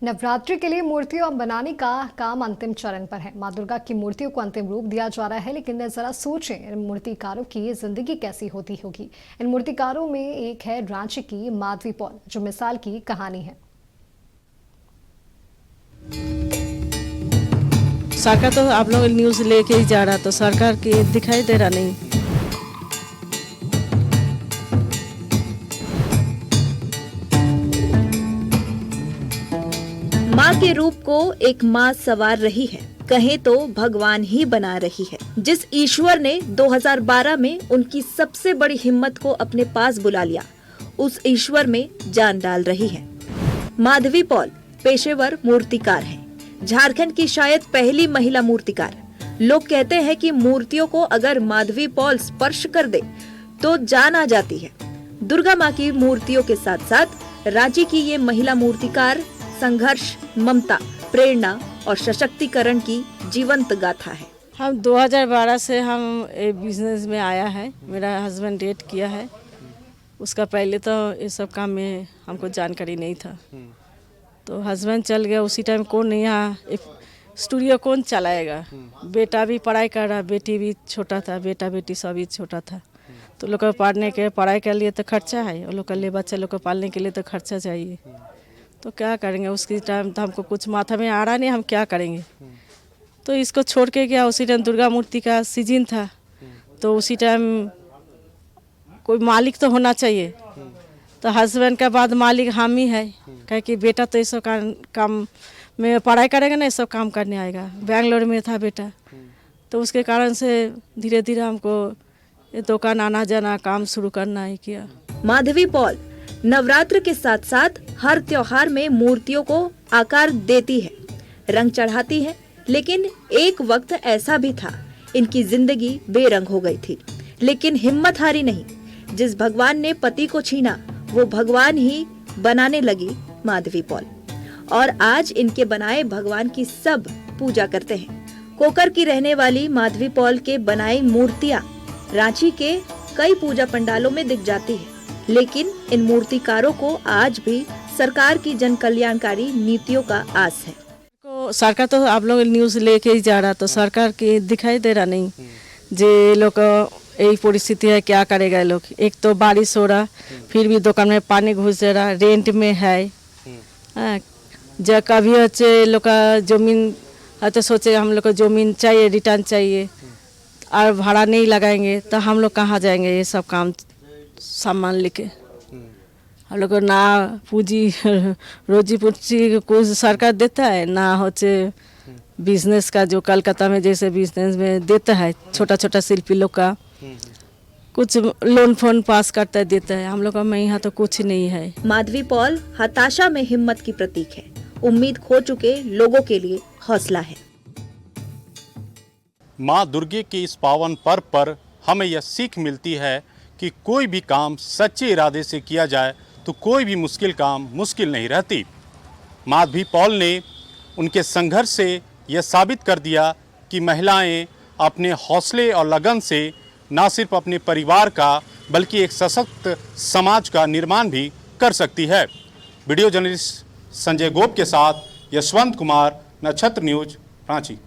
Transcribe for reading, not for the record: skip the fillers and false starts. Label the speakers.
Speaker 1: नवरात्रि के लिए मूर्तियों बनाने का काम अंतिम चरण पर है। मां दुर्गा की मूर्तियों को अंतिम रूप दिया जा रहा है, लेकिन जरा सोचें इन मूर्तिकारों की जिंदगी कैसी होती होगी। इन मूर्तिकारों में एक है रांची की माधवी पॉल, जो मिसाल की कहानी है।
Speaker 2: सरकार तो आप लोग न्यूज़ लेके ही जा रहा, तो सरकार की दिखाई दे रहा नहीं।
Speaker 3: माँ के रूप को एक माँ सवार रही है, कहें तो भगवान ही बना रही है। जिस ईश्वर ने 2012 में उनकी सबसे बड़ी हिम्मत को अपने पास बुला लिया, उस ईश्वर में जान डाल रही है। माधवी पॉल पेशेवर मूर्तिकार हैं, झारखंड की शायद पहली महिला मूर्तिकार। लोग कहते हैं कि मूर्तियों को अगर माधवी पॉल स्पर्श कर दे तो जान आ जाती है। दुर्गा माँ की मूर्तियों के साथ साथ रांची की ये महिला मूर्तिकार संघर्ष, ममता, प्रेरणा और सशक्तिकरण की जीवंत गाथा है।
Speaker 2: हम 2012 से हम बिजनेस में आया है। मेरा हस्बैंड डेट किया है, उसका पहले तो ये सब काम में हमको जानकारी नहीं था। तो हस्बैंड चल गया, उसी टाइम कौन नहीं, यहाँ एक स्टूडियो कौन चलाएगा। बेटा भी पढ़ाई कर रहा, बेटी भी छोटा था, बेटा बेटी सभी छोटा था। तो लोग को पढ़ने के पढ़ाई के लिए तो खर्चा है, और लोग के लिए बच्चे लोग को पालने के लिए तो खर्चा चाहिए। तो क्या करेंगे, उसकी टाइम तो हमको कुछ माथा में आ रहा नहीं, हम क्या करेंगे। तो इसको छोड़ के गया। उसी टाइम दुर्गा मूर्ति का सीजन था, तो उसी टाइम कोई मालिक तो होना चाहिए। तो हस्बैंड के बाद मालिक हम ही है, कहे कि बेटा तो ये सब काम में पढ़ाई करेगा ना, ये सब काम करने आएगा। बेंगलोर में था बेटा, तो उसके कारण से धीरे धीरे हमको ये दुकान आना जाना काम शुरू करना ही किया।
Speaker 3: माधवी पॉल नवरात्र के साथ साथ हर त्योहार में मूर्तियों को आकार देती है, रंग चढ़ाती है। लेकिन एक वक्त ऐसा भी था, इनकी जिंदगी बेरंग हो गई थी, लेकिन हिम्मत हारी नहीं। जिस भगवान ने पति को छीना, वो भगवान ही बनाने लगी माधवी पॉल। और आज इनके बनाए भगवान की सब पूजा करते हैं। कोकर की रहने वाली माधवी पॉल के बनाई मूर्तियां रांची के कई पूजा पंडालों में दिख जाती है, लेकिन इन मूर्तिकारों को आज भी सरकार की जन कल्याणकारी नीतियों का आस है।
Speaker 2: सरकार तो आप लोग न्यूज़ लेके ही जा रहा, तो सरकार की दिखाई दे रहा नहीं। जे लोग यही परिस्थिति है, क्या करेगा ये लोग। एक तो बारिश हो रहा, फिर भी दुकान में पानी घुस जा रहा, रेंट में है। जब कभी अच्छे लोग का जमीन है तो सोचे हम लोग को जमीन चाहिए, रिटर्न चाहिए, और भाड़ा नहीं लगाएंगे तो हम लोग कहाँ जाएंगे ये सब काम सामान लेके। हम लोग को ना पूंजी रोजी पूंजी कुछ सरकार देता है, ना होचे बिजनेस का जो कलकत्ता में जैसे बिजनेस में देता है, छोटा छोटा शिल्पी लोग का कुछ लोन फोन पास करता है, देता है। हम लोग का यहाँ तो कुछ नहीं है।
Speaker 3: माधवी पॉल हताशा में हिम्मत की प्रतीक है, उम्मीद खो चुके लोगों के लिए हौसला है।
Speaker 4: माँ दुर्गे के इस पावन पर्व पर हमें यह सीख मिलती है कि कोई भी काम सच्चे इरादे से किया जाए तो कोई भी मुश्किल काम मुश्किल नहीं रहती। माधवी पॉल ने उनके संघर्ष से यह साबित कर दिया कि महिलाएं अपने हौसले और लगन से न सिर्फ अपने परिवार का बल्कि एक सशक्त समाज का निर्माण भी कर सकती है। वीडियो जर्नलिस्ट संजय गोप के साथ यशवंत कुमार, नक्षत्र न्यूज, रांची।